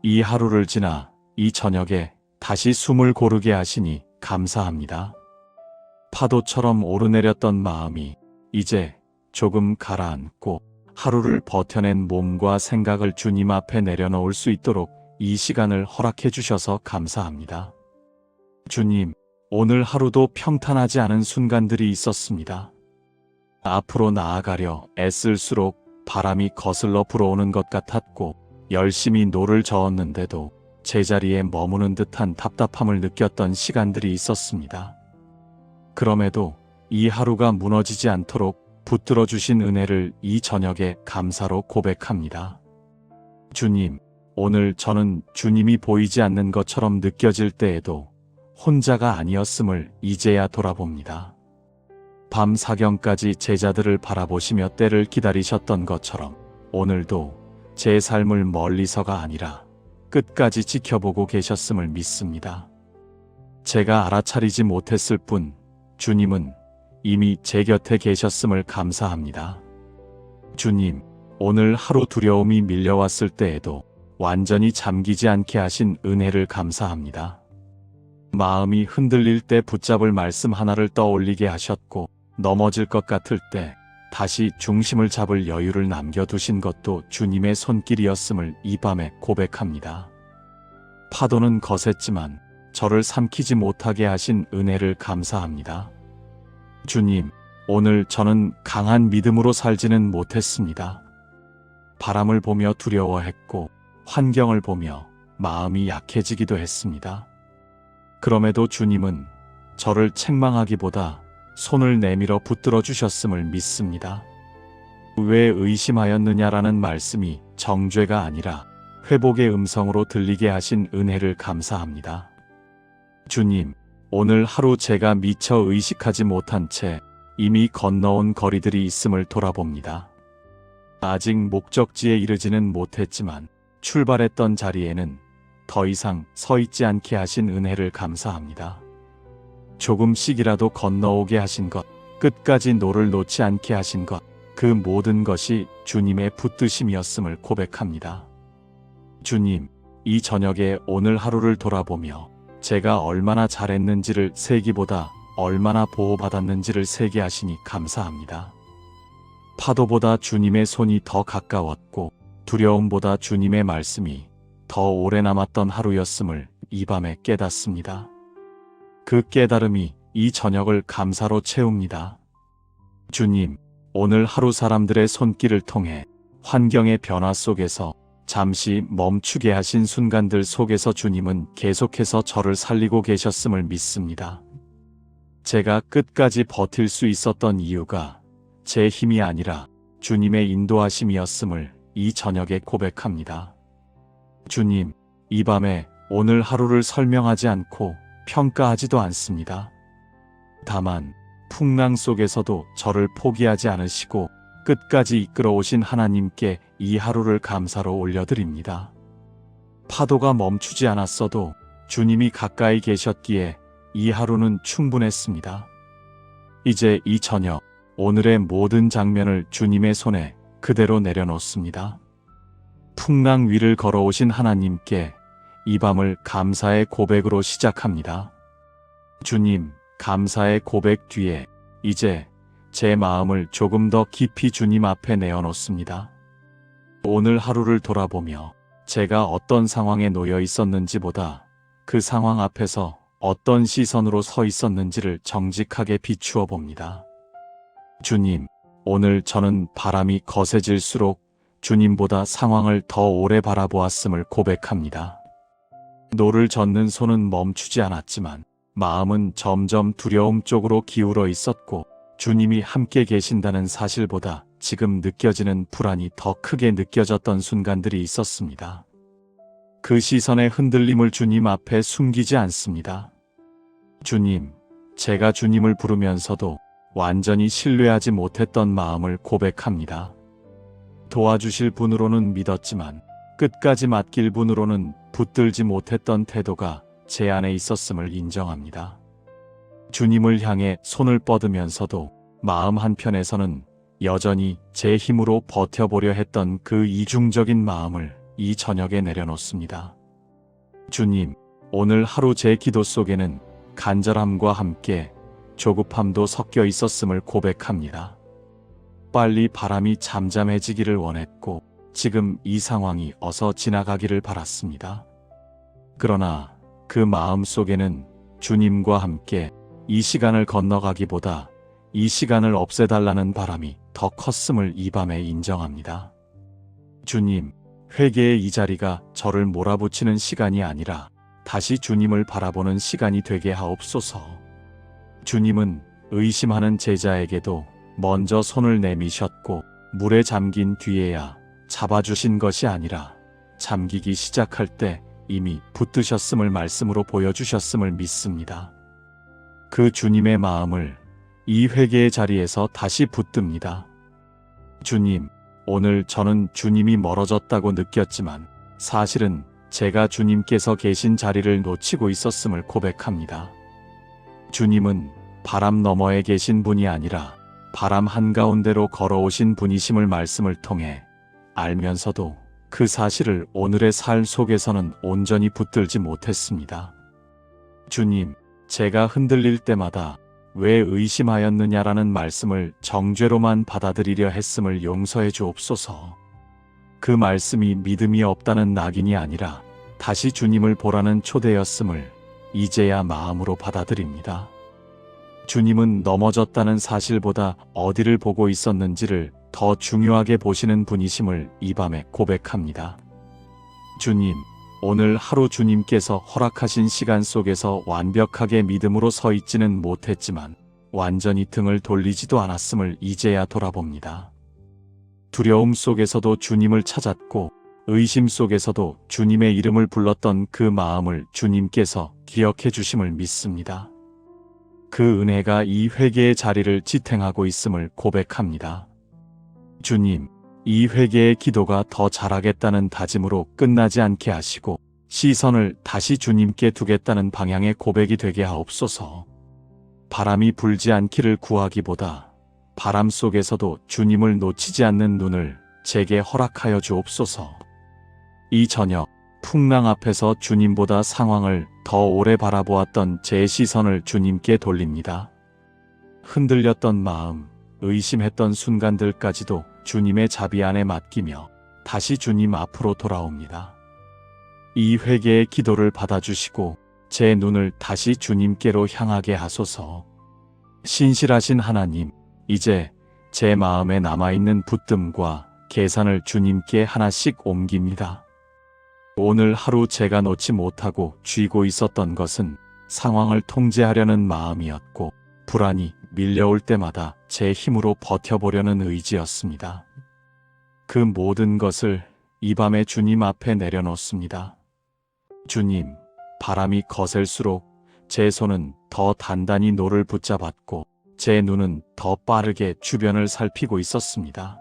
이 하루를 지나 이 저녁에 다시 숨을 고르게 하시니 감사합니다. 파도처럼 오르내렸던 마음이 이제 조금 가라앉고 하루를 버텨낸 몸과 생각을 주님 앞에 내려놓을 수 있도록 이 시간을 허락해 주셔서 감사합니다. 주님, 오늘 하루도 평탄하지 않은 순간들이 있었습니다. 앞으로 나아가려 애쓸수록 바람이 거슬러 불어오는 것 같았고 열심히 노를 저었는데도 제자리에 머무는 듯한 답답함을 느꼈던 시간들이 있었습니다. 그럼에도 이 하루가 무너지지 않도록 붙들어 주신 은혜를 이 저녁에 감사로 고백합니다. 주님, 오늘 저는 주님이 보이지 않는 것처럼 느껴질 때에도 혼자가 아니었음을 이제야 돌아봅니다. 밤 사경까지 제자들을 바라보시며 때를 기다리셨던 것처럼 오늘도 제 삶을 멀리서가 아니라 끝까지 지켜보고 계셨음을 믿습니다. 제가 알아차리지 못했을 뿐 주님은 이미 제 곁에 계셨음을 감사합니다. 주님, 오늘 하루 두려움이 밀려왔을 때에도 완전히 잠기지 않게 하신 은혜를 감사합니다. 마음이 흔들릴 때 붙잡을 말씀 하나를 떠올리게 하셨고 넘어질 것 같을 때 다시 중심을 잡을 여유를 남겨두신 것도 주님의 손길이었음을 이 밤에 고백합니다. 파도는 거셌지만 저를 삼키지 못하게 하신 은혜를 감사합니다. 주님, 오늘 저는 강한 믿음으로 살지는 못했습니다. 바람을 보며 두려워했고 환경을 보며 마음이 약해지기도 했습니다. 그럼에도 주님은 저를 책망하기보다 손을 내밀어 붙들어 주셨음을 믿습니다. 왜 의심하였느냐라는 말씀이 정죄가 아니라 회복의 음성으로 들리게 하신 은혜를 감사합니다. 주님, 오늘 하루 제가 미처 의식하지 못한 채 이미 건너온 거리들이 있음을 돌아봅니다. 아직 목적지에 이르지는 못했지만 출발했던 자리에는 더 이상 서 있지 않게 하신 은혜를 감사합니다. 조금씩이라도 건너오게 하신 것, 끝까지 노를 놓지 않게 하신 것, 그 모든 것이 주님의 붙드심이었음을 고백합니다. 주님, 이 저녁에 오늘 하루를 돌아보며 제가 얼마나 잘했는지를 세기보다 얼마나 보호받았는지를 세게 하시니 감사합니다. 파도보다 주님의 손이 더 가까웠고 두려움보다 주님의 말씀이 더 오래 남았던 하루였음을 이 밤에 깨닫습니다. 그 깨달음이 이 저녁을 감사로 채웁니다. 주님, 오늘 하루 사람들의 손길을 통해 환경의 변화 속에서 잠시 멈추게 하신 순간들 속에서 주님은 계속해서 저를 살리고 계셨음을 믿습니다. 제가 끝까지 버틸 수 있었던 이유가 제 힘이 아니라 주님의 인도하심이었음을 이 저녁에 고백합니다. 주님, 이 밤에 오늘 하루를 설명하지 않고 평가하지도 않습니다. 다만 풍랑 속에서도 저를 포기하지 않으시고 끝까지 이끌어 오신 하나님께 이 하루를 감사로 올려드립니다. 파도가 멈추지 않았어도 주님이 가까이 계셨기에 이 하루는 충분했습니다. 이제 이 저녁, 오늘의 모든 장면을 주님의 손에 그대로 내려놓습니다. 풍랑 위를 걸어오신 하나님께 이 밤을 감사의 고백으로 시작합니다. 주님, 감사의 고백 뒤에 이제 제 마음을 조금 더 깊이 주님 앞에 내어놓습니다. 오늘 하루를 돌아보며 제가 어떤 상황에 놓여 있었는지보다 그 상황 앞에서 어떤 시선으로 서 있었는지를 정직하게 비추어 봅니다. 주님, 오늘 저는 바람이 거세질수록 주님보다 상황을 더 오래 바라보았음을 고백합니다. 노를 젓는 손은 멈추지 않았지만 마음은 점점 두려움 쪽으로 기울어 있었고 주님이 함께 계신다는 사실보다 지금 느껴지는 불안이 더 크게 느껴졌던 순간들이 있었습니다. 그 시선의 흔들림을 주님 앞에 숨기지 않습니다. 주님, 제가 주님을 부르면서도 완전히 신뢰하지 못했던 마음을 고백합니다. 도와주실 분으로는 믿었지만 끝까지 맡길 분으로는 붙들지 못했던 태도가 제 안에 있었음을 인정합니다. 주님을 향해 손을 뻗으면서도 마음 한편에서는 여전히 제 힘으로 버텨보려 했던 그 이중적인 마음을 이 저녁에 내려놓습니다. 주님, 오늘 하루 제 기도 속에는 간절함과 함께 조급함도 섞여 있었음을 고백합니다. 빨리 바람이 잠잠해지기를 원했고 지금 이 상황이 어서 지나가기를 바랐습니다. 그러나 그 마음 속에는 주님과 함께 이 시간을 건너가기보다 이 시간을 없애달라는 바람이 더 컸음을 이 밤에 인정합니다. 주님, 회개의 이 자리가 저를 몰아붙이는 시간이 아니라 다시 주님을 바라보는 시간이 되게 하옵소서. 주님은 의심하는 제자에게도 먼저 손을 내미셨고 물에 잠긴 뒤에야 잡아주신 것이 아니라 잠기기 시작할 때 이미 붙드셨음을 말씀으로 보여주셨음을 믿습니다. 그 주님의 마음을 이 회개의 자리에서 다시 붙듭니다. 주님, 오늘 저는 주님이 멀어졌다고 느꼈지만 사실은 제가 주님께서 계신 자리를 놓치고 있었음을 고백합니다. 주님은 바람 너머에 계신 분이 아니라 바람 한가운데로 걸어오신 분이심을 말씀을 통해 알면서도 그 사실을 오늘의 삶 속에서는 온전히 붙들지 못했습니다. 주님, 제가 흔들릴 때마다 왜 의심하였느냐라는 말씀을 정죄로만 받아들이려 했음을 용서해 주옵소서. 그 말씀이 믿음이 없다는 낙인이 아니라 다시 주님을 보라는 초대였음을 이제야 마음으로 받아들입니다. 주님은 넘어졌다는 사실보다 어디를 보고 있었는지를 더 중요하게 보시는 분이심을 이 밤에 고백합니다. 주님, 오늘 하루 주님께서 허락하신 시간 속에서 완벽하게 믿음으로 서 있지는 못했지만 완전히 등을 돌리지도 않았음을 이제야 돌아봅니다. 두려움 속에서도 주님을 찾았고 의심 속에서도 주님의 이름을 불렀던 그 마음을 주님께서 기억해 주심을 믿습니다. 그 은혜가 이 회개의 자리를 지탱하고 있음을 고백합니다. 주님, 이 회개의 기도가 더 잘하겠다는 다짐으로 끝나지 않게 하시고 시선을 다시 주님께 두겠다는 방향의 고백이 되게 하옵소서. 바람이 불지 않기를 구하기보다 바람 속에서도 주님을 놓치지 않는 눈을 제게 허락하여 주옵소서. 이 저녁 풍랑 앞에서 주님보다 상황을 더 오래 바라보았던 제 시선을 주님께 돌립니다. 흔들렸던 마음, 의심했던 순간들까지도 주님의 자비 안에 맡기며 다시 주님 앞으로 돌아옵니다. 이 회개의 기도를 받아주시고 제 눈을 다시 주님께로 향하게 하소서. 신실하신 하나님, 이제 제 마음에 남아있는 붙듦과 계산을 주님께 하나씩 옮깁니다. 오늘 하루 제가 놓지 못하고 쥐고 있었던 것은 상황을 통제하려는 마음이었고 불안이 밀려올 때마다 제 힘으로 버텨보려는 의지였습니다. 그 모든 것을 이 밤에 주님 앞에 내려놓습니다. 주님, 바람이 거셀수록 제 손은 더 단단히 노를 붙잡았고 제 눈은 더 빠르게 주변을 살피고 있었습니다.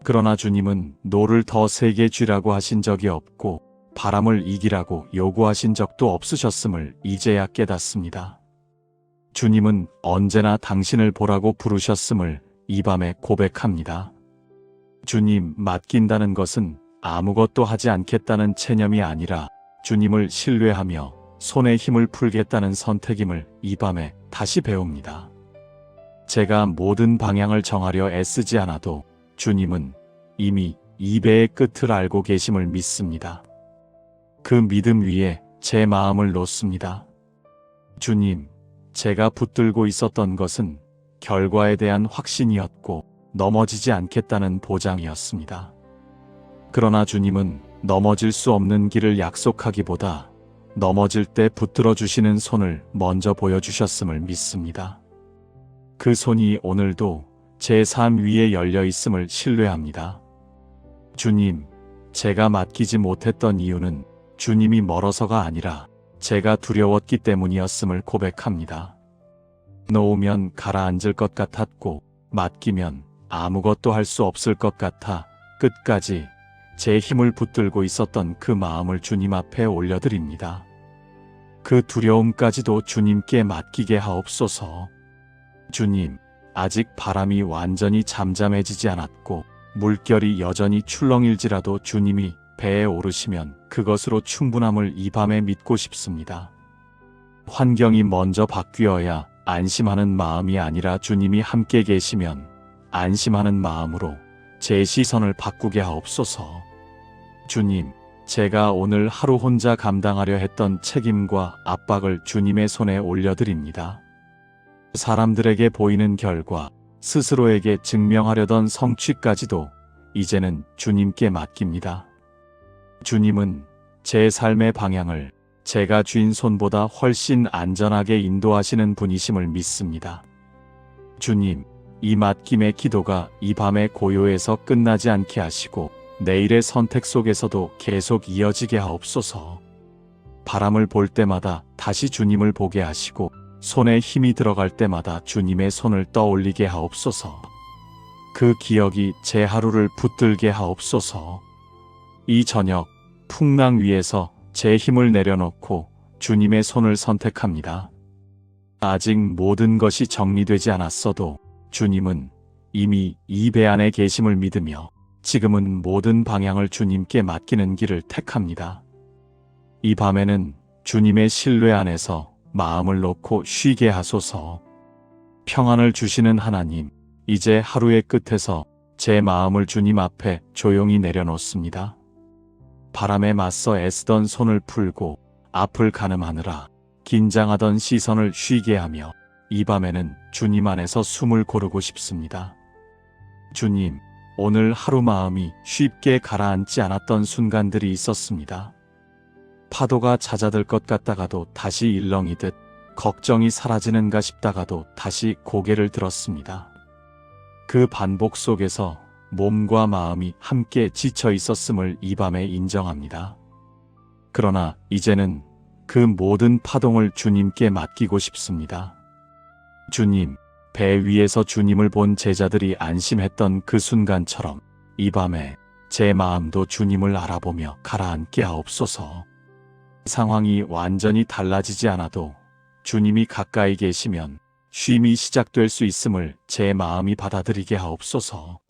그러나 주님은 노를 더 세게 쥐라고 하신 적이 없고 바람을 이기라고 요구하신 적도 없으셨음을 이제야 깨닫습니다. 주님은 언제나 당신을 보라고 부르셨음을 이 밤에 고백합니다. 주님, 맡긴다는 것은 아무것도 하지 않겠다는 체념이 아니라 주님을 신뢰하며 손에 힘을 풀겠다는 선택임을 이 밤에 다시 배웁니다. 제가 모든 방향을 정하려 애쓰지 않아도 주님은 이미 이 배의 끝을 알고 계심을 믿습니다. 그 믿음 위에 제 마음을 놓습니다. 주님, 제가 붙들고 있었던 것은 결과에 대한 확신이었고 넘어지지 않겠다는 보장이었습니다. 그러나 주님은 넘어질 수 없는 길을 약속하기보다 넘어질 때 붙들어 주시는 손을 먼저 보여주셨음을 믿습니다. 그 손이 오늘도 제 삶 위에 열려 있음을 신뢰합니다. 주님, 제가 맡기지 못했던 이유는 주님이 멀어서가 아니라 제가 두려웠기 때문이었음을 고백합니다. 놓으면 가라앉을 것 같았고 맡기면 아무것도 할 수 없을 것 같아 끝까지 제 힘을 붙들고 있었던 그 마음을 주님 앞에 올려드립니다. 그 두려움까지도 주님께 맡기게 하옵소서. 주님, 아직 바람이 완전히 잠잠해지지 않았고 물결이 여전히 출렁일지라도 주님이 배에 오르시면 그것으로 충분함을 이 밤에 믿고 싶습니다. 환경이 먼저 바뀌어야 안심하는 마음이 아니라 주님이 함께 계시면 안심하는 마음으로 제 시선을 바꾸게 하옵소서. 주님, 제가 오늘 하루 혼자 감당하려 했던 책임과 압박을 주님의 손에 올려드립니다. 사람들에게 보이는 결과, 스스로에게 증명하려던 성취까지도 이제는 주님께 맡깁니다. 주님은 제 삶의 방향을 제가 쥔 손보다 훨씬 안전하게 인도하시는 분이심을 믿습니다. 주님, 이 맡김의 기도가 이 밤의 고요에서 끝나지 않게 하시고 내일의 선택 속에서도 계속 이어지게 하옵소서. 바람을 볼 때마다 다시 주님을 보게 하시고 손에 힘이 들어갈 때마다 주님의 손을 떠올리게 하옵소서. 그 기억이 제 하루를 붙들게 하옵소서. 이 저녁 풍랑 위에서 제 힘을 내려놓고 주님의 손을 선택합니다. 아직 모든 것이 정리되지 않았어도 주님은 이미 이 배 안에 계심을 믿으며 지금은 모든 방향을 주님께 맡기는 길을 택합니다. 이 밤에는 주님의 신뢰 안에서 마음을 놓고 쉬게 하소서. 평안을 주시는 하나님, 이제 하루의 끝에서 제 마음을 주님 앞에 조용히 내려놓습니다. 바람에 맞서 애쓰던 손을 풀고 앞을 가늠하느라 긴장하던 시선을 쉬게 하며 이 밤에는 주님 안에서 숨을 고르고 싶습니다. 주님, 오늘 하루 마음이 쉽게 가라앉지 않았던 순간들이 있었습니다. 파도가 잦아들 것 같다가도 다시 일렁이듯 걱정이 사라지는가 싶다가도 다시 고개를 들었습니다. 그 반복 속에서 몸과 마음이 함께 지쳐 있었음을 이 밤에 인정합니다. 그러나 이제는 그 모든 파동을 주님께 맡기고 싶습니다. 주님, 배 위에서 주님을 본 제자들이 안심했던 그 순간처럼 이 밤에 제 마음도 주님을 알아보며 가라앉게 하옵소서. 상황이 완전히 달라지지 않아도 주님이 가까이 계시면 쉼이 시작될 수 있음을 제 마음이 받아들이게 하옵소서.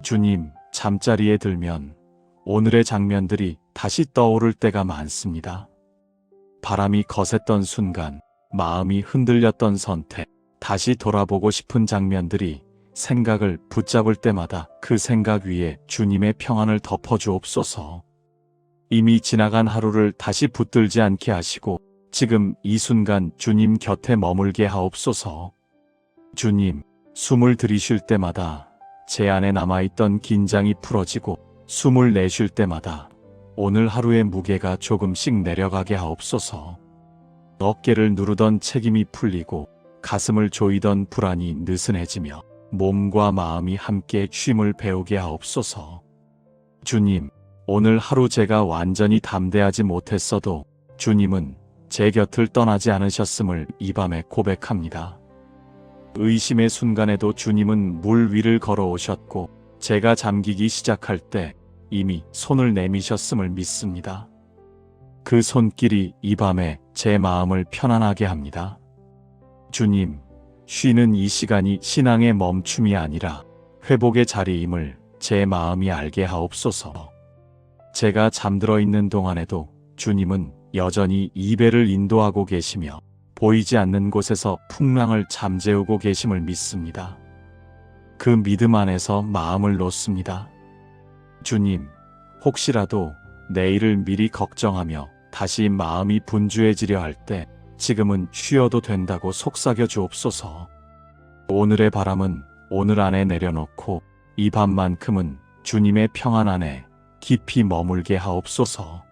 주님, 잠자리에 들면 오늘의 장면들이 다시 떠오를 때가 많습니다. 바람이 거셌던 순간, 마음이 흔들렸던 선택, 다시 돌아보고 싶은 장면들이 생각을 붙잡을 때마다 그 생각 위에 주님의 평안을 덮어주옵소서. 이미 지나간 하루를 다시 붙들지 않게 하시고 지금 이 순간 주님 곁에 머물게 하옵소서. 주님, 숨을 들이쉴 때마다 제 안에 남아있던 긴장이 풀어지고 숨을 내쉴 때마다 오늘 하루의 무게가 조금씩 내려가게 하옵소서. 어깨를 누르던 책임이 풀리고 가슴을 조이던 불안이 느슨해지며 몸과 마음이 함께 쉼을 배우게 하옵소서. 주님, 오늘 하루 제가 완전히 담대하지 못했어도 주님은 제 곁을 떠나지 않으셨음을 이 밤에 고백합니다. 의심의 순간에도 주님은 물 위를 걸어오셨고 제가 잠기기 시작할 때 이미 손을 내미셨음을 믿습니다. 그 손길이 이 밤에 제 마음을 편안하게 합니다. 주님, 쉬는 이 시간이 신앙의 멈춤이 아니라 회복의 자리임을 제 마음이 알게 하옵소서. 제가 잠들어 있는 동안에도 주님은 여전히 이 배를 인도하고 계시며 보이지 않는 곳에서 풍랑을 잠재우고 계심을 믿습니다. 그 믿음 안에서 마음을 놓습니다. 주님, 혹시라도 내일을 미리 걱정하며 다시 마음이 분주해지려 할 때 지금은 쉬어도 된다고 속삭여 주옵소서. 오늘의 바람은 오늘 안에 내려놓고 이 밤만큼은 주님의 평안 안에 깊이 머물게 하옵소서.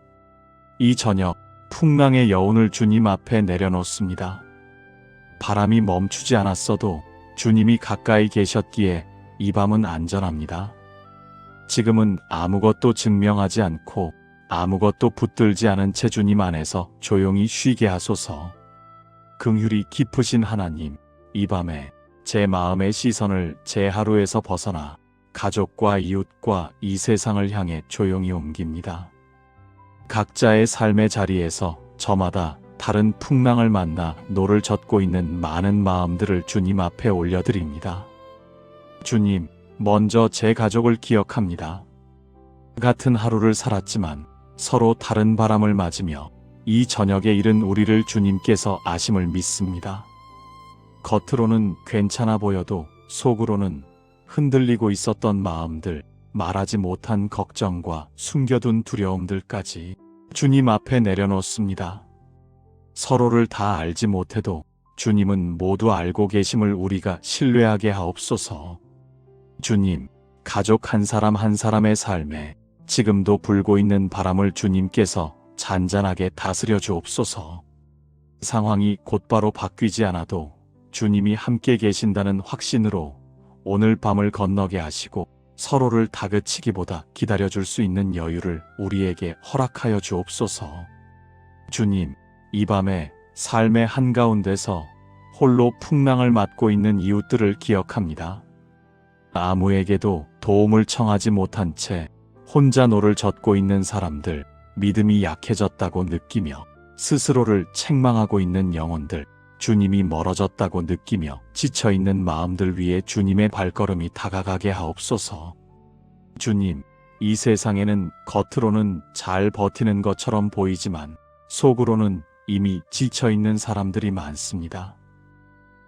이 저녁 풍랑의 여운을 주님 앞에 내려놓습니다. 바람이 멈추지 않았어도 주님이 가까이 계셨기에 이 밤은 안전합니다. 지금은 아무것도 증명하지 않고 아무것도 붙들지 않은 채 주님 안에서 조용히 쉬게 하소서. 긍휼이 깊으신 하나님, 이 밤에 제 마음의 시선을 제 하루에서 벗어나 가족과 이웃과 이 세상을 향해 조용히 옮깁니다. 각자의 삶의 자리에서 저마다 다른 풍랑을 만나 노를 젓고 있는 많은 마음들을 주님 앞에 올려드립니다. 주님, 먼저 제 가족을 기억합니다. 같은 하루를 살았지만 서로 다른 바람을 맞으며 이 저녁에 이른 우리를 주님께서 아심을 믿습니다. 겉으로는 괜찮아 보여도 속으로는 흔들리고 있었던 마음들, 말하지 못한 걱정과 숨겨둔 두려움들까지 주님 앞에 내려놓습니다. 서로를 다 알지 못해도 주님은 모두 알고 계심을 우리가 신뢰하게 하옵소서. 주님, 가족 한 사람 한 사람의 삶에 지금도 불고 있는 바람을 주님께서 잔잔하게 다스려 주옵소서. 상황이 곧바로 바뀌지 않아도 주님이 함께 계신다는 확신으로 오늘 밤을 건너게 하시고 서로를 다그치기보다 기다려줄 수 있는 여유를 우리에게 허락하여 주옵소서. 주님, 이 밤에 삶의 한가운데서 홀로 풍랑을 맞고 있는 이웃들을 기억합니다. 아무에게도 도움을 청하지 못한 채 혼자 노를 젓고 있는 사람들, 믿음이 약해졌다고 느끼며 스스로를 책망하고 있는 영혼들, 주님이 멀어졌다고 느끼며 지쳐있는 마음들 위에 주님의 발걸음이 다가가게 하옵소서. 주님, 이 세상에는 겉으로는 잘 버티는 것처럼 보이지만 속으로는 이미 지쳐있는 사람들이 많습니다.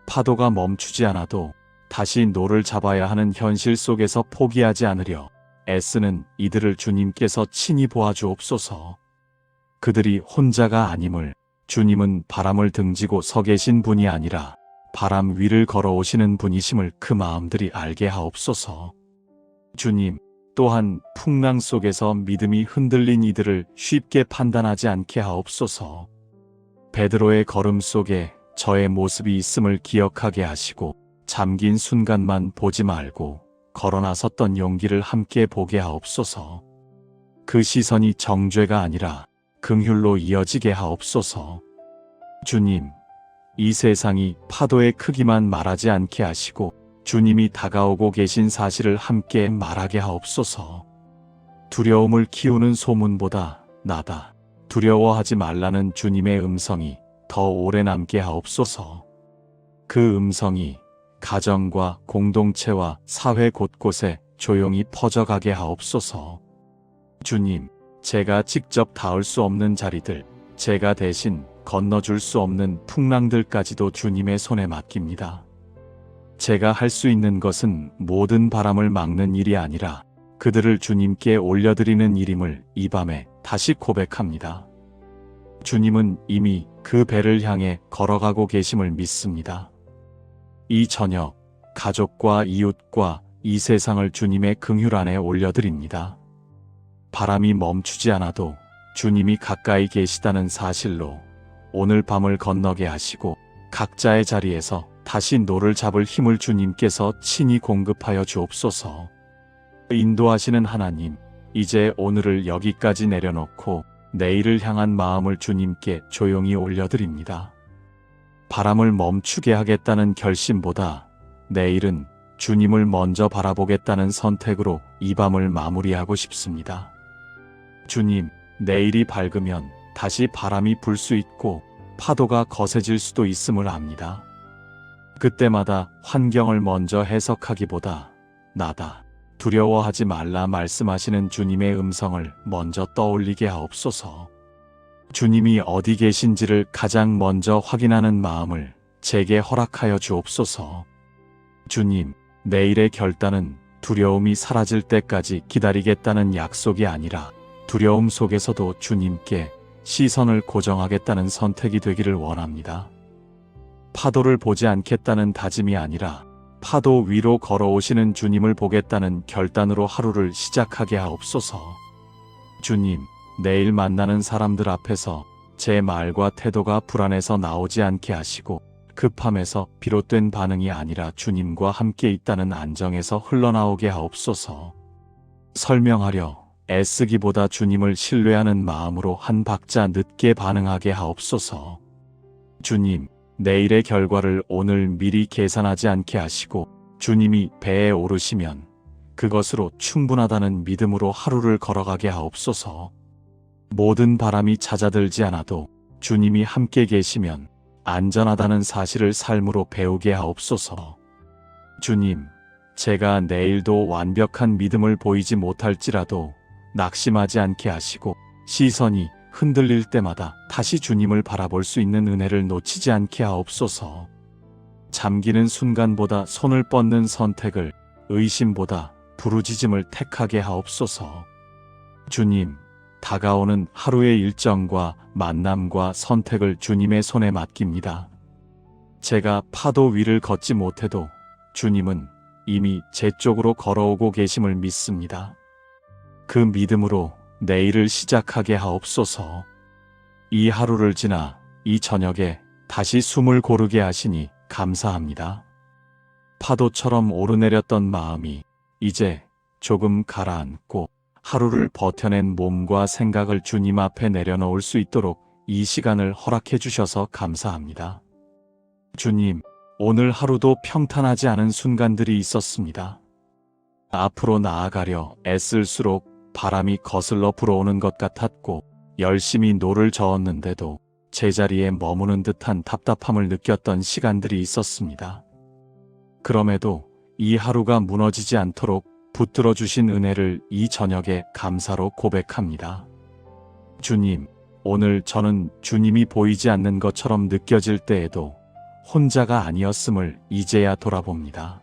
파도가 멈추지 않아도 다시 노를 잡아야 하는 현실 속에서 포기하지 않으려 애쓰는 이들을 주님께서 친히 보아주옵소서. 그들이 혼자가 아님을, 주님은 바람을 등지고 서 계신 분이 아니라 바람 위를 걸어오시는 분이심을 그 마음들이 알게 하옵소서. 주님, 또한 풍랑 속에서 믿음이 흔들린 이들을 쉽게 판단하지 않게 하옵소서. 베드로의 걸음 속에 저의 모습이 있음을 기억하게 하시고 잠긴 순간만 보지 말고 걸어 나섰던 용기를 함께 보게 하옵소서. 그 시선이 정죄가 아니라 긍휼로 이어지게 하옵소서. 주님, 이 세상이 파도의 크기만 말하지 않게 하시고 주님이 다가오고 계신 사실을 함께 말하게 하옵소서. 두려움을 키우는 소문보다 나다, 두려워하지 말라는 주님의 음성이 더 오래 남게 하옵소서. 그 음성이 가정과 공동체와 사회 곳곳에 조용히 퍼져가게 하옵소서. 주님, 제가 직접 닿을 수 없는 자리들, 제가 대신 건너줄 수 없는 풍랑들까지도 주님의 손에 맡깁니다. 제가 할 수 있는 것은 모든 바람을 막는 일이 아니라 그들을 주님께 올려드리는 일임을 이 밤에 다시 고백합니다. 주님은 이미 그 배를 향해 걸어가고 계심을 믿습니다. 이 저녁, 가족과 이웃과 이 세상을 주님의 긍휼 안에 올려드립니다. 바람이 멈추지 않아도 주님이 가까이 계시다는 사실로 오늘 밤을 건너게 하시고 각자의 자리에서 다시 노를 잡을 힘을 주님께서 친히 공급하여 주옵소서. 인도하시는 하나님, 이제 오늘을 여기까지 내려놓고 내일을 향한 마음을 주님께 조용히 올려드립니다. 바람을 멈추게 하겠다는 결심보다 내일은 주님을 먼저 바라보겠다는 선택으로 이 밤을 마무리하고 싶습니다. 주님, 내일이 밝으면 다시 바람이 불 수 있고 파도가 거세질 수도 있음을 압니다. 그때마다 환경을 먼저 해석하기보다 나다, 두려워하지 말라 말씀하시는 주님의 음성을 먼저 떠올리게 하옵소서. 주님이 어디 계신지를 가장 먼저 확인하는 마음을 제게 허락하여 주옵소서. 주님, 내일의 결단은 두려움이 사라질 때까지 기다리겠다는 약속이 아니라 두려움 속에서도 주님께 시선을 고정하겠다는 선택이 되기를 원합니다. 파도를 보지 않겠다는 다짐이 아니라 파도 위로 걸어오시는 주님을 보겠다는 결단으로 하루를 시작하게 하옵소서. 주님, 내일 만나는 사람들 앞에서 제 말과 태도가 불안해서 나오지 않게 하시고 급함에서 비롯된 반응이 아니라 주님과 함께 있다는 안정에서 흘러나오게 하옵소서. 설명하려 애쓰기보다 주님을 신뢰하는 마음으로 한 박자 늦게 반응하게 하옵소서. 주님, 내일의 결과를 오늘 미리 계산하지 않게 하시고 주님이 배에 오르시면 그것으로 충분하다는 믿음으로 하루를 걸어가게 하옵소서. 모든 바람이 잦아들지 않아도 주님이 함께 계시면 안전하다는 사실을 삶으로 배우게 하옵소서. 주님, 제가 내일도 완벽한 믿음을 보이지 못할지라도 낙심하지 않게 하시고 시선이 흔들릴 때마다 다시 주님을 바라볼 수 있는 은혜를 놓치지 않게 하옵소서. 잠기는 순간보다 손을 뻗는 선택을, 의심보다 부르짖음을 택하게 하옵소서. 주님, 다가오는 하루의 일정과 만남과 선택을 주님의 손에 맡깁니다. 제가 파도 위를 걷지 못해도 주님은 이미 제 쪽으로 걸어오고 계심을 믿습니다. 그 믿음으로 내일을 시작하게 하옵소서. 이 하루를 지나 이 저녁에 다시 숨을 고르게 하시니 감사합니다. 파도처럼 오르내렸던 마음이 이제 조금 가라앉고 하루를 버텨낸 몸과 생각을 주님 앞에 내려놓을 수 있도록 이 시간을 허락해 주셔서 감사합니다. 주님, 오늘 하루도 평탄하지 않은 순간들이 있었습니다. 앞으로 나아가려 애쓸수록 바람이 거슬러 불어오는 것 같았고 열심히 노를 저었는데도 제자리에 머무는 듯한 답답함을 느꼈던 시간들이 있었습니다. 그럼에도 이 하루가 무너지지 않도록 붙들어 주신 은혜를 이 저녁에 감사로 고백합니다. 주님, 오늘 저는 주님이 보이지 않는 것처럼 느껴질 때에도 혼자가 아니었음을 이제야 돌아봅니다.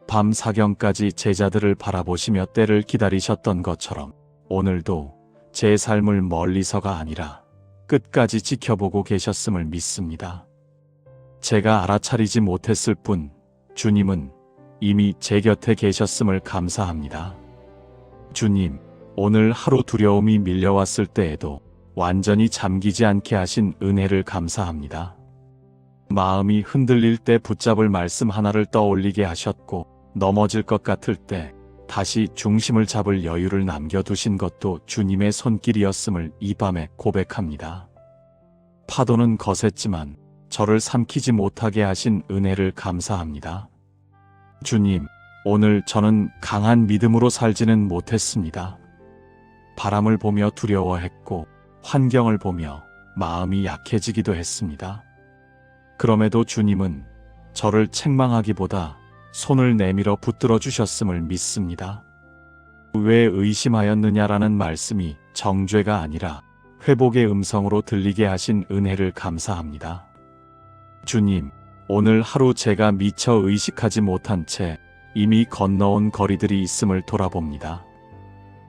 밤 사경까지 제자들을 바라보시며 때를 기다리셨던 것처럼 오늘도 제 삶을 멀리서가 아니라 끝까지 지켜보고 계셨음을 믿습니다. 제가 알아차리지 못했을 뿐 주님은 이미 제 곁에 계셨음을 감사합니다. 주님, 오늘 하루 두려움이 밀려왔을 때에도 완전히 잠기지 않게 하신 은혜를 감사합니다. 마음이 흔들릴 때 붙잡을 말씀 하나를 떠올리게 하셨고 넘어질 것 같을 때 다시 중심을 잡을 여유를 남겨두신 것도 주님의 손길이었음을 이 밤에 고백합니다. 파도는 거셌지만 저를 삼키지 못하게 하신 은혜를 감사합니다. 주님, 오늘 저는 강한 믿음으로 살지는 못했습니다. 바람을 보며 두려워했고 환경을 보며 마음이 약해지기도 했습니다. 그럼에도 주님은 저를 책망하기보다 손을 내밀어 붙들어 주셨음을 믿습니다. 왜 의심하였느냐라는 말씀이 정죄가 아니라 회복의 음성으로 들리게 하신 은혜를 감사합니다. 주님, 오늘 하루 제가 미처 의식하지 못한 채 이미 건너온 거리들이 있음을 돌아봅니다.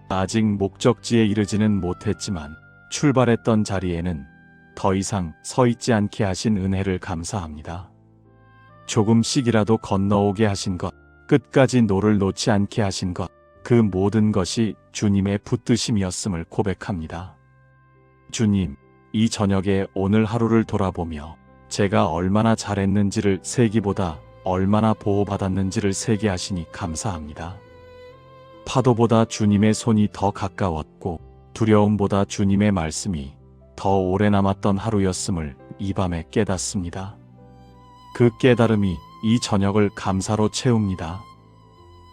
아직 목적지에 이르지는 못했지만 출발했던 자리에는 더 이상 서 있지 않게 하신 은혜를 감사합니다. 조금씩이라도 건너오게 하신 것, 끝까지 노를 놓지 않게 하신 것, 그 모든 것이 주님의 붙드심이었음을 고백합니다. 주님, 이 저녁에 오늘 하루를 돌아보며 제가 얼마나 잘했는지를 세기보다 얼마나 보호받았는지를 세게 하시니 감사합니다. 파도보다 주님의 손이 더 가까웠고 두려움보다 주님의 말씀이 더 오래 남았던 하루였음을 이 밤에 깨닫습니다. 그 깨달음이 이 저녁을 감사로 채웁니다.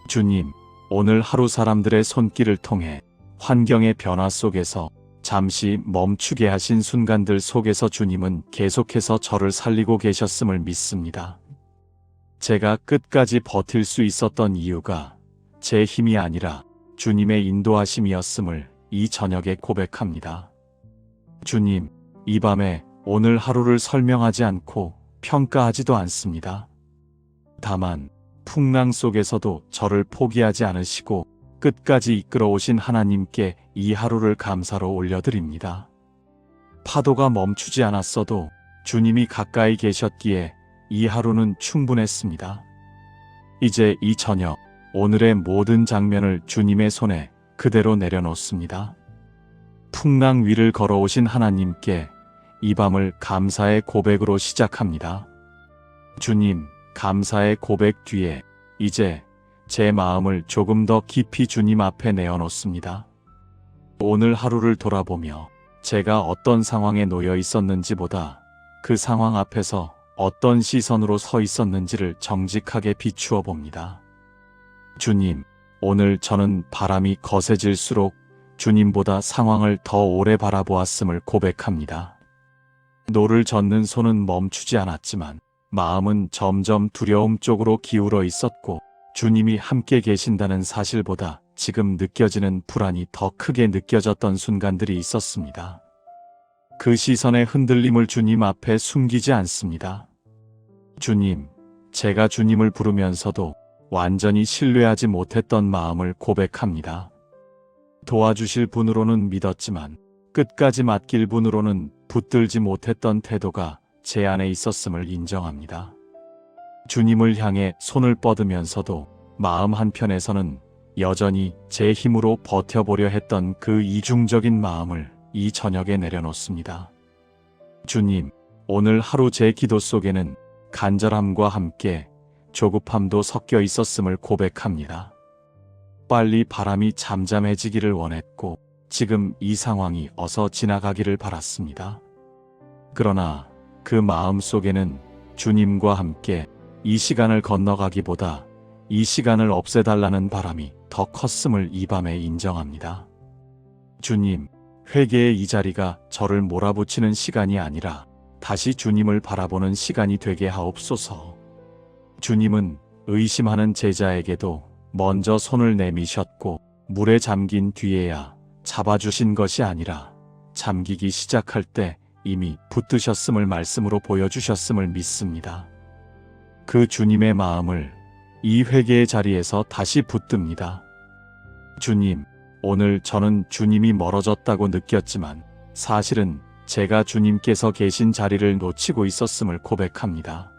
주님, 오늘 하루 사람들의 손길을 통해 환경의 변화 속에서 잠시 멈추게 하신 순간들 속에서 주님은 계속해서 저를 살리고 계셨음을 믿습니다. 제가 끝까지 버틸 수 있었던 이유가 제 힘이 아니라 주님의 인도하심이었음을 이 저녁에 고백합니다. 주님, 이 밤에 오늘 하루를 설명하지 않고 평가하지도 않습니다. 다만 풍랑 속에서도 저를 포기하지 않으시고 끝까지 이끌어 오신 하나님께 이 하루를 감사로 올려드립니다. 파도가 멈추지 않았어도 주님이 가까이 계셨기에 이 하루는 충분했습니다. 이제 이 저녁 오늘의 모든 장면을 주님의 손에 그대로 내려놓습니다. 풍랑 위를 걸어오신 하나님께 이 밤을 감사의 고백으로 시작합니다. 주님, 감사의 고백 뒤에 이제 제 마음을 조금 더 깊이 주님 앞에 내어놓습니다. 오늘 하루를 돌아보며 제가 어떤 상황에 놓여 있었는지보다 그 상황 앞에서 어떤 시선으로 서 있었는지를 정직하게 비추어 봅니다. 주님, 오늘 저는 바람이 거세질수록 주님보다 상황을 더 오래 바라보았음을 고백합니다. 노를 젓는 손은 멈추지 않았지만 마음은 점점 두려움 쪽으로 기울어 있었고 주님이 함께 계신다는 사실보다 지금 느껴지는 불안이 더 크게 느껴졌던 순간들이 있었습니다. 그 시선의 흔들림을 주님 앞에 숨기지 않습니다. 주님, 제가 주님을 부르면서도 완전히 신뢰하지 못했던 마음을 고백합니다. 도와주실 분으로는 믿었지만 끝까지 맡길 분으로는 붙들지 못했던 태도가 제 안에 있었음을 인정합니다. 주님을 향해 손을 뻗으면서도 마음 한편에서는 여전히 제 힘으로 버텨보려 했던 그 이중적인 마음을 이 저녁에 내려놓습니다. 주님, 오늘 하루 제 기도 속에는 간절함과 함께 조급함도 섞여 있었음을 고백합니다. 빨리 바람이 잠잠해지기를 원했고 지금 이 상황이 어서 지나가기를 바랐습니다. 그러나 그 마음 속에는 주님과 함께 이 시간을 건너가기보다 이 시간을 없애달라는 바람이 더 컸음을 이 밤에 인정합니다. 주님, 회개의 이 자리가 저를 몰아붙이는 시간이 아니라 다시 주님을 바라보는 시간이 되게 하옵소서. 주님은 의심하는 제자에게도 먼저 손을 내미셨고 물에 잠긴 뒤에야 잡아주신 것이 아니라 잠기기 시작할 때 이미 붙드셨음을 말씀으로 보여주셨음을 믿습니다. 그 주님의 마음을 이 회개의 자리에서 다시 붙듭니다. 주님, 오늘 저는 주님이 멀어졌다고 느꼈지만 사실은 제가 주님께서 계신 자리를 놓치고 있었음을 고백합니다.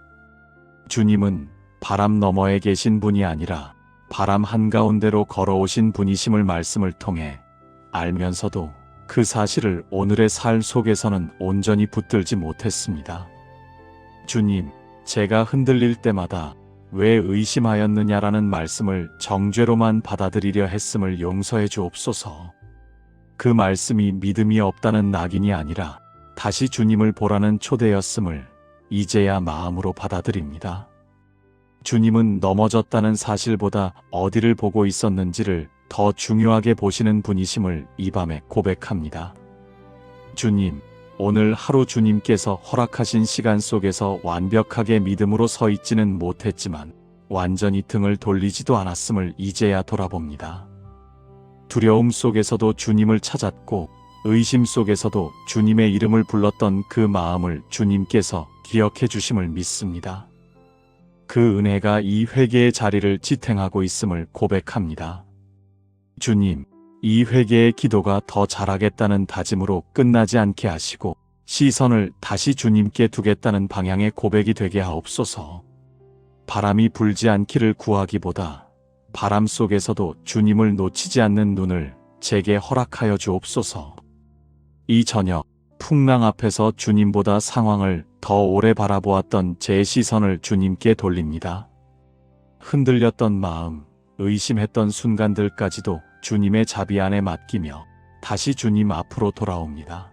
주님은 바람 너머에 계신 분이 아니라 바람 한가운데로 걸어오신 분이심을 말씀을 통해 알면서도 그 사실을 오늘의 삶 속에서는 온전히 붙들지 못했습니다. 주님, 제가 흔들릴 때마다 왜 의심하였느냐라는 말씀을 정죄로만 받아들이려 했음을 용서해 주옵소서. 그 말씀이 믿음이 없다는 낙인이 아니라 다시 주님을 보라는 초대였음을 이제야 마음으로 받아들입니다. 주님은 넘어졌다는 사실보다 어디를 보고 있었는지를 더 중요하게 보시는 분이심을 이 밤에 고백합니다. 주님, 오늘 하루 주님께서 허락하신 시간 속에서 완벽하게 믿음으로 서 있지는 못했지만 완전히 등을 돌리지도 않았음을 이제야 돌아봅니다. 두려움 속에서도 주님을 찾았고 의심 속에서도 주님의 이름을 불렀던 그 마음을 주님께서 기억해 주심을 믿습니다. 그 은혜가 이 회개의 자리를 지탱하고 있음을 고백합니다. 주님, 이 회개의 기도가 더 잘하겠다는 다짐으로 끝나지 않게 하시고 시선을 다시 주님께 두겠다는 방향의 고백이 되게 하옵소서. 바람이 불지 않기를 구하기보다 바람 속에서도 주님을 놓치지 않는 눈을 제게 허락하여 주옵소서. 이 저녁 풍랑 앞에서 주님보다 상황을 더 오래 바라보았던 제 시선을 주님께 돌립니다. 흔들렸던 마음, 의심했던 순간들까지도 주님의 자비 안에 맡기며 다시 주님 앞으로 돌아옵니다.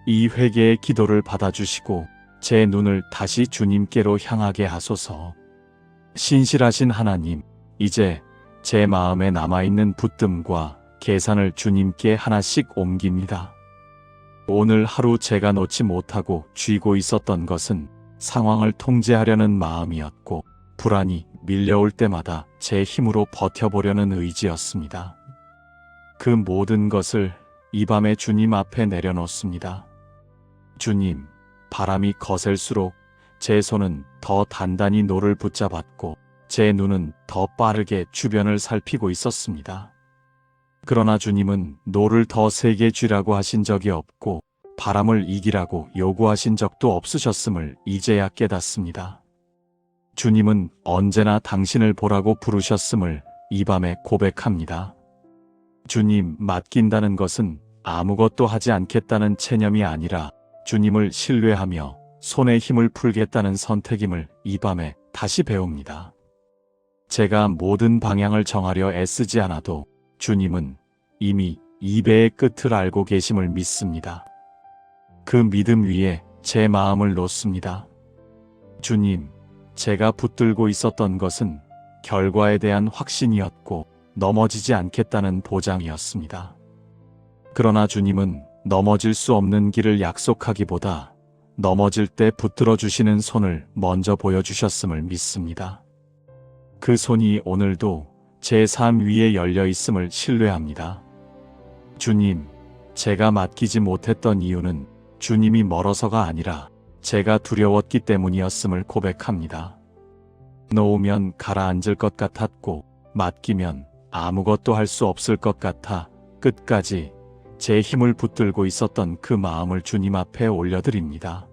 이 회개의 기도를 받아주시고 제 눈을 다시 주님께로 향하게 하소서. 신실하신 하나님, 이제 제 마음에 남아있는 붙듦과 계산을 주님께 하나씩 옮깁니다. 오늘 하루 제가 놓지 못하고 쥐고 있었던 것은 상황을 통제하려는 마음이었고 불안이 밀려올 때마다 제 힘으로 버텨보려는 의지였습니다. 그 모든 것을 이 밤에 주님 앞에 내려놓습니다. 주님, 바람이 거셀수록 제 손은 더 단단히 노를 붙잡았고 제 눈은 더 빠르게 주변을 살피고 있었습니다. 그러나 주님은 노를 더 세게 쥐라고 하신 적이 없고 바람을 이기라고 요구하신 적도 없으셨음을 이제야 깨닫습니다. 주님은 언제나 당신을 보라고 부르셨음을 이 밤에 고백합니다. 주님, 맡긴다는 것은 아무것도 하지 않겠다는 체념이 아니라 주님을 신뢰하며 손에 힘을 풀겠다는 선택임을 이 밤에 다시 배웁니다. 제가 모든 방향을 정하려 애쓰지 않아도 주님은 이미 이 배의 끝을 알고 계심을 믿습니다. 그 믿음 위에 제 마음을 놓습니다. 주님, 제가 붙들고 있었던 것은 결과에 대한 확신이었고 넘어지지 않겠다는 보장이었습니다. 그러나 주님은 넘어질 수 없는 길을 약속하기보다 넘어질 때 붙들어 주시는 손을 먼저 보여주셨음을 믿습니다. 그 손이 오늘도 제 삶 위에 열려 있음을 신뢰합니다. 주님, 제가 맡기지 못했던 이유는 주님이 멀어서가 아니라 제가 두려웠기 때문이었음을 고백합니다. 놓으면 가라앉을 것 같았고 맡기면 아무것도 할 수 없을 것 같아 끝까지 제 힘을 붙들고 있었던 그 마음을 주님 앞에 올려드립니다.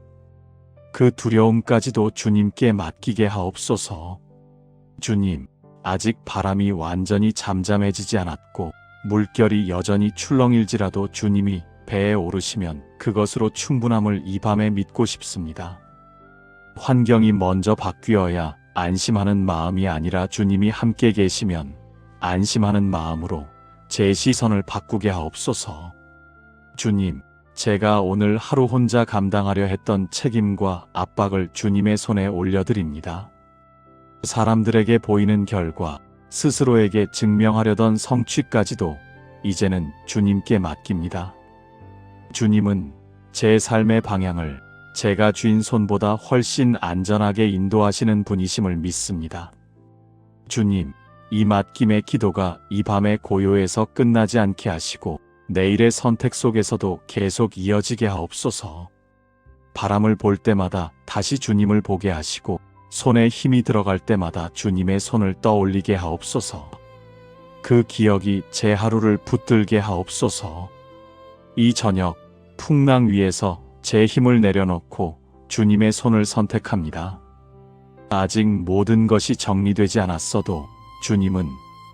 그 두려움까지도 주님께 맡기게 하옵소서. 주님, 아직 바람이 완전히 잠잠해지지 않았고 물결이 여전히 출렁일지라도 주님이 배에 오르시면 그것으로 충분함을 이 밤에 믿고 싶습니다. 환경이 먼저 바뀌어야 안심하는 마음이 아니라 주님이 함께 계시면 안심하는 마음으로 제 시선을 바꾸게 하옵소서. 주님, 제가 오늘 하루 혼자 감당하려 했던 책임과 압박을 주님의 손에 올려드립니다. 사람들에게 보이는 결과, 스스로에게 증명하려던 성취까지도 이제는 주님께 맡깁니다. 주님은 제 삶의 방향을 제가 쥔 손보다 훨씬 안전하게 인도하시는 분이심을 믿습니다. 주님, 이 맡김의 기도가 이 밤의 고요에서 끝나지 않게 하시고 내일의 선택 속에서도 계속 이어지게 하옵소서. 바람을 볼 때마다 다시 주님을 보게 하시고 손에 힘이 들어갈 때마다 주님의 손을 떠올리게 하옵소서. 그 기억이 제 하루를 붙들게 하옵소서. 이 저녁 풍랑 위에서 제 힘을 내려놓고 주님의 손을 선택합니다. 아직 모든 것이 정리되지 않았어도 주님은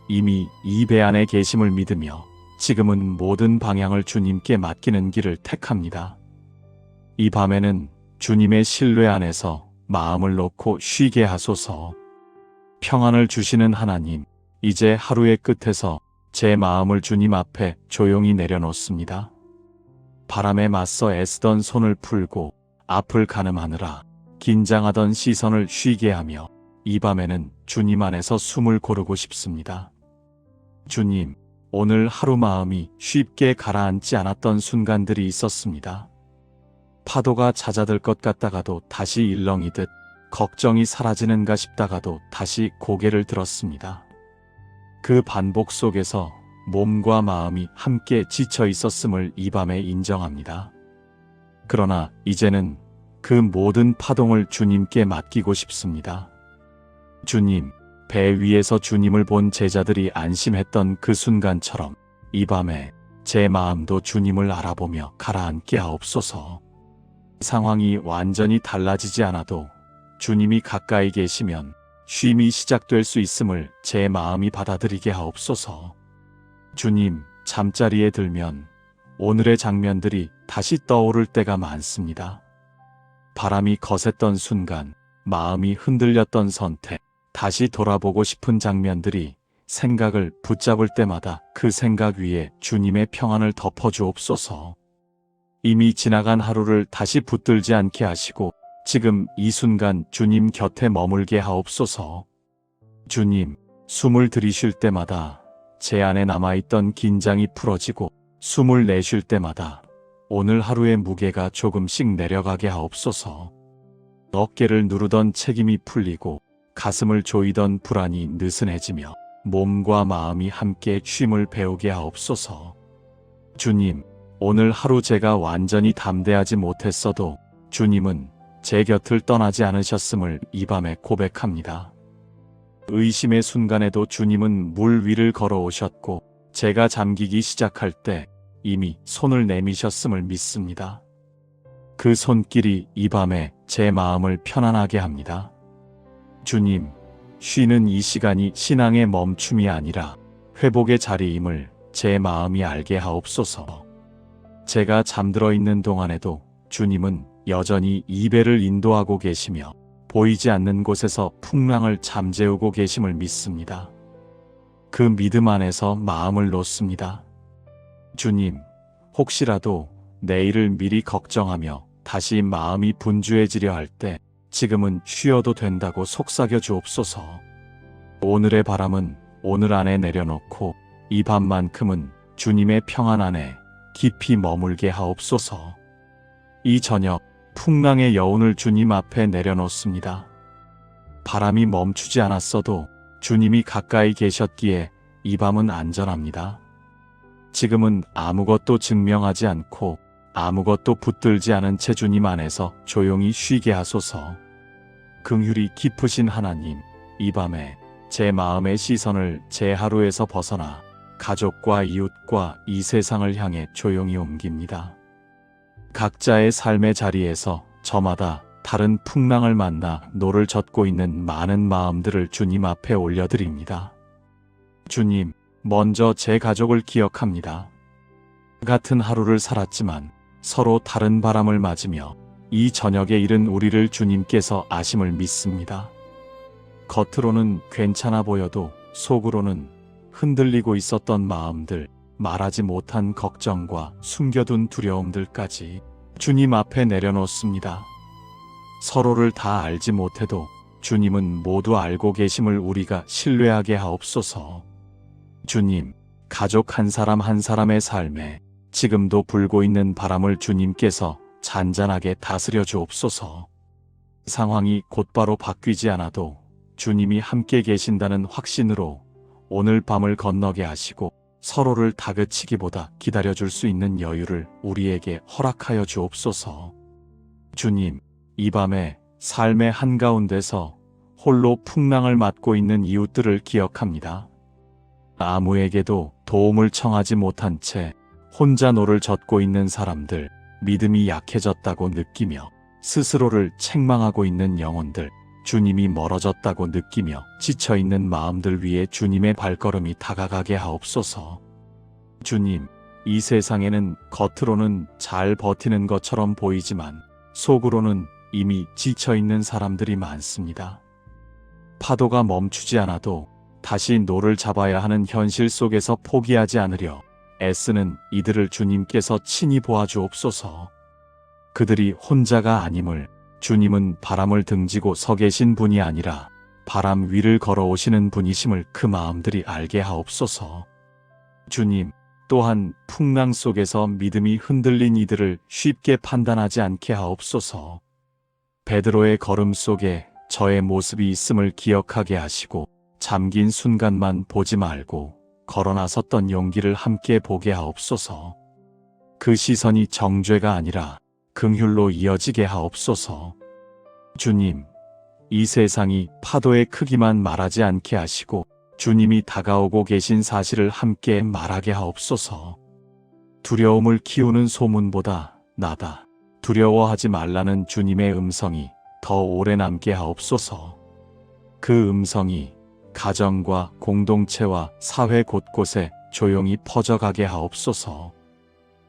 이미 이 배 안에 계심을 믿으며 지금은 모든 방향을 주님께 맡기는 길을 택합니다. 이 밤에는 주님의 신뢰 안에서 마음을 놓고 쉬게 하소서. 평안을 주시는 하나님, 이제 하루의 끝에서 제 마음을 주님 앞에 조용히 내려놓습니다. 바람에 맞서 애쓰던 손을 풀고 앞을 가늠하느라 긴장하던 시선을 쉬게 하며 이 밤에는 주님 안에서 숨을 고르고 싶습니다. 주님, 오늘 하루 마음이 쉽게 가라앉지 않았던 순간들이 있었습니다. 파도가 잦아들 것 같다가도 다시 일렁이듯 걱정이 사라지는가 싶다가도 다시 고개를 들었습니다. 그 반복 속에서 몸과 마음이 함께 지쳐 있었음을 이 밤에 인정합니다. 그러나 이제는 그 모든 파동을 주님께 맡기고 싶습니다. 주님, 배 위에서 주님을 본 제자들이 안심했던 그 순간처럼 이 밤에 제 마음도 주님을 알아보며 가라앉게 하옵소서. 상황이 완전히 달라지지 않아도 주님이 가까이 계시면 쉼이 시작될 수 있음을 제 마음이 받아들이게 하옵소서. 주님, 잠자리에 들면 오늘의 장면들이 다시 떠오를 때가 많습니다. 바람이 거셌던 순간, 마음이 흔들렸던 선택, 다시 돌아보고 싶은 장면들이 생각을 붙잡을 때마다 그 생각 위에 주님의 평안을 덮어주옵소서. 이미 지나간 하루를 다시 붙들지 않게 하시고 지금 이 순간 주님 곁에 머물게 하옵소서. 주님, 숨을 들이쉴 때마다 제 안에 남아있던 긴장이 풀어지고 숨을 내쉴 때마다 오늘 하루의 무게가 조금씩 내려가게 하옵소서. 어깨를 누르던 책임이 풀리고 가슴을 조이던 불안이 느슨해지며 몸과 마음이 함께 쉼을 배우게 하옵소서. 주님, 오늘 하루 제가 완전히 담대하지 못했어도 주님은 제 곁을 떠나지 않으셨음을 이 밤에 고백합니다. 의심의 순간에도 주님은 물 위를 걸어오셨고 제가 잠기기 시작할 때 이미 손을 내미셨음을 믿습니다. 그 손길이 이 밤에 제 마음을 편안하게 합니다. 주님, 쉬는 이 시간이 신앙의 멈춤이 아니라 회복의 자리임을 제 마음이 알게 하옵소서. 제가 잠들어 있는 동안에도 주님은 여전히 이 배를 인도하고 계시며 보이지 않는 곳에서 풍랑을 잠재우고 계심을 믿습니다. 그 믿음 안에서 마음을 놓습니다. 주님, 혹시라도 내일을 미리 걱정하며 다시 마음이 분주해지려 할 때 지금은 쉬어도 된다고 속삭여 주옵소서. 오늘의 바람은 오늘 안에 내려놓고 이 밤만큼은 주님의 평안 안에 깊이 머물게 하옵소서. 이 저녁 풍랑의 여운을 주님 앞에 내려놓습니다. 바람이 멈추지 않았어도 주님이 가까이 계셨기에 이 밤은 안전합니다. 지금은 아무것도 증명하지 않고 아무것도 붙들지 않은 채 주님 안에서 조용히 쉬게 하소서. 긍휼이 깊으신 하나님, 이 밤에 제 마음의 시선을 제 하루에서 벗어나 가족과 이웃과 이 세상을 향해 조용히 옮깁니다. 각자의 삶의 자리에서 저마다 다른 풍랑을 만나 노를 젓고 있는 많은 마음들을 주님 앞에 올려드립니다. 주님, 먼저 제 가족을 기억합니다. 같은 하루를 살았지만 서로 다른 바람을 맞으며 이 저녁에 이른 우리를 주님께서 아심을 믿습니다. 겉으로는 괜찮아 보여도 속으로는 흔들리고 있었던 마음들, 말하지 못한 걱정과 숨겨둔 두려움들까지 주님 앞에 내려놓습니다. 서로를 다 알지 못해도 주님은 모두 알고 계심을 우리가 신뢰하게 하옵소서. 주님, 가족 한 사람 한 사람의 삶에 지금도 불고 있는 바람을 주님께서 잔잔하게 다스려 주옵소서. 상황이 곧바로 바뀌지 않아도 주님이 함께 계신다는 확신으로 오늘 밤을 건너게 하시고 서로를 다그치기보다 기다려줄 수 있는 여유를 우리에게 허락하여 주옵소서. 주님, 이 밤에 삶의 한가운데서 홀로 풍랑을 맞고 있는 이웃들을 기억합니다. 아무에게도 도움을 청하지 못한 채 혼자 노를 젓고 있는 사람들, 믿음이 약해졌다고 느끼며 스스로를 책망하고 있는 영혼들, 주님이 멀어졌다고 느끼며 지쳐있는 마음들 위에 주님의 발걸음이 다가가게 하옵소서. 주님, 이 세상에는 겉으로는 잘 버티는 것처럼 보이지만 속으로는 이미 지쳐있는 사람들이 많습니다. 파도가 멈추지 않아도 다시 노를 잡아야 하는 현실 속에서 포기하지 않으려 애쓰는 이들을 주님께서 친히 보아주옵소서. 그들이 혼자가 아님을 주님은 바람을 등지고 서 계신 분이 아니라 바람 위를 걸어오시는 분이심을 그 마음들이 알게 하옵소서. 주님, 또한 풍랑 속에서 믿음이 흔들린 이들을 쉽게 판단하지 않게 하옵소서. 베드로의 걸음 속에 저의 모습이 있음을 기억하게 하시고 잠긴 순간만 보지 말고 걸어 나섰던 용기를 함께 보게 하옵소서. 그 시선이 정죄가 아니라 긍휼로 이어지게 하옵소서. 주님, 이 세상이 파도의 크기만 말하지 않게 하시고 주님이 다가오고 계신 사실을 함께 말하게 하옵소서. 두려움을 키우는 소문보다 나다, 두려워하지 말라는 주님의 음성이 더 오래 남게 하옵소서. 그 음성이 가정과 공동체와 사회 곳곳에 조용히 퍼져가게 하옵소서.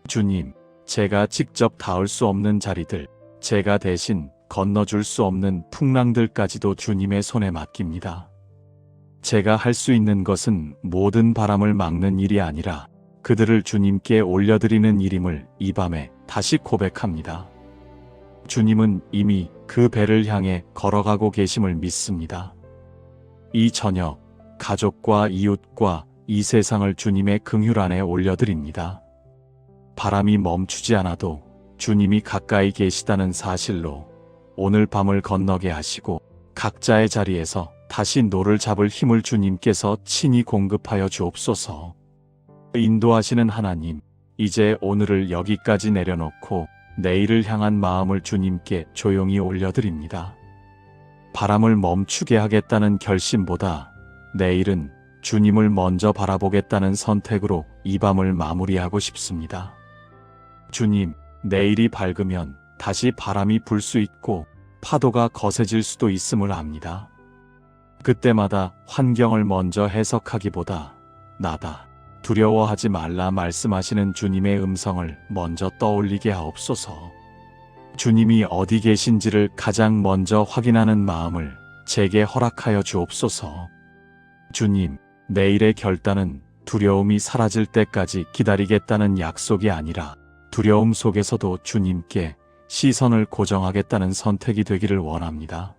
주님, 제가 직접 닿을 수 없는 자리들, 제가 대신 건너줄 수 없는 풍랑들까지도 주님의 손에 맡깁니다. 제가 할 수 있는 것은 모든 바람을 막는 일이 아니라 그들을 주님께 올려드리는 일임을 이 밤에 다시 고백합니다. 주님은 이미 그 배를 향해 걸어가고 계심을 믿습니다. 이 저녁, 가족과 이웃과 이 세상을 주님의 긍휼 안에 올려드립니다. 바람이 멈추지 않아도 주님이 가까이 계시다는 사실로 오늘 밤을 건너게 하시고 각자의 자리에서 다시 노를 잡을 힘을 주님께서 친히 공급하여 주옵소서. 인도하시는 하나님, 이제 오늘을 여기까지 내려놓고 내일을 향한 마음을 주님께 조용히 올려드립니다. 바람을 멈추게 하겠다는 결심보다 내일은 주님을 먼저 바라보겠다는 선택으로 이 밤을 마무리하고 싶습니다. 주님, 내일이 밝으면 다시 바람이 불 수 있고 파도가 거세질 수도 있음을 압니다. 그때마다 환경을 먼저 해석하기보다 나다, 두려워하지 말라 말씀하시는 주님의 음성을 먼저 떠올리게 하옵소서. 주님이 어디 계신지를 가장 먼저 확인하는 마음을 제게 허락하여 주옵소서. 주님, 내일의 결단은 두려움이 사라질 때까지 기다리겠다는 약속이 아니라 두려움 속에서도 주님께 시선을 고정하겠다는 선택이 되기를 원합니다.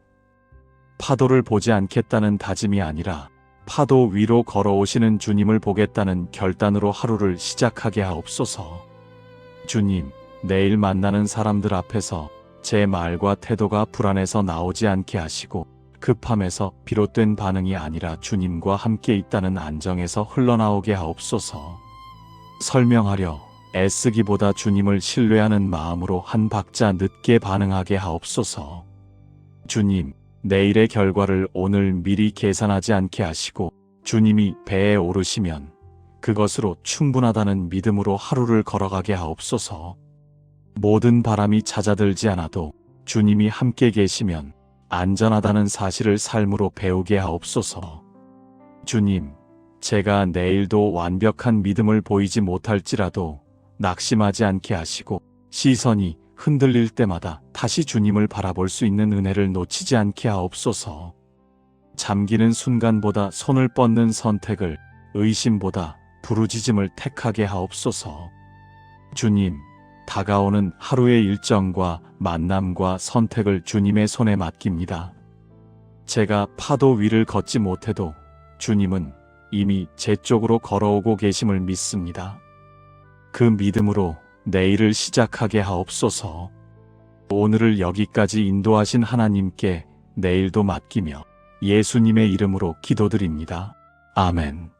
파도를 보지 않겠다는 다짐이 아니라 파도 위로 걸어오시는 주님을 보겠다는 결단으로 하루를 시작하게 하옵소서. 주님, 내일 만나는 사람들 앞에서 제 말과 태도가 불안해서 나오지 않게 하시고 급함에서 비롯된 반응이 아니라 주님과 함께 있다는 안정에서 흘러나오게 하옵소서. 설명하려 애쓰기보다 주님을 신뢰하는 마음으로 한 박자 늦게 반응하게 하옵소서. 주님, 내일의 결과를 오늘 미리 계산하지 않게 하시고 주님이 배에 오르시면 그것으로 충분하다는 믿음으로 하루를 걸어가게 하옵소서. 모든 바람이 잦아들지 않아도 주님이 함께 계시면 안전하다는 사실을 삶으로 배우게 하옵소서. 주님, 제가 내일도 완벽한 믿음을 보이지 못할지라도 낙심하지 않게 하시고 시선이 흔들릴 때마다 다시 주님을 바라볼 수 있는 은혜를 놓치지 않게 하옵소서. 잠기는 순간보다 손을 뻗는 선택을, 의심보다 부르짖음을 택하게 하옵소서. 주님, 다가오는 하루의 일정과 만남과 선택을 주님의 손에 맡깁니다. 제가 파도 위를 걷지 못해도 주님은 이미 제 쪽으로 걸어오고 계심을 믿습니다. 그 믿음으로 내일을 시작하게 하옵소서. 오늘을 여기까지 인도하신 하나님께 내일도 맡기며 예수님의 이름으로 기도드립니다. 아멘.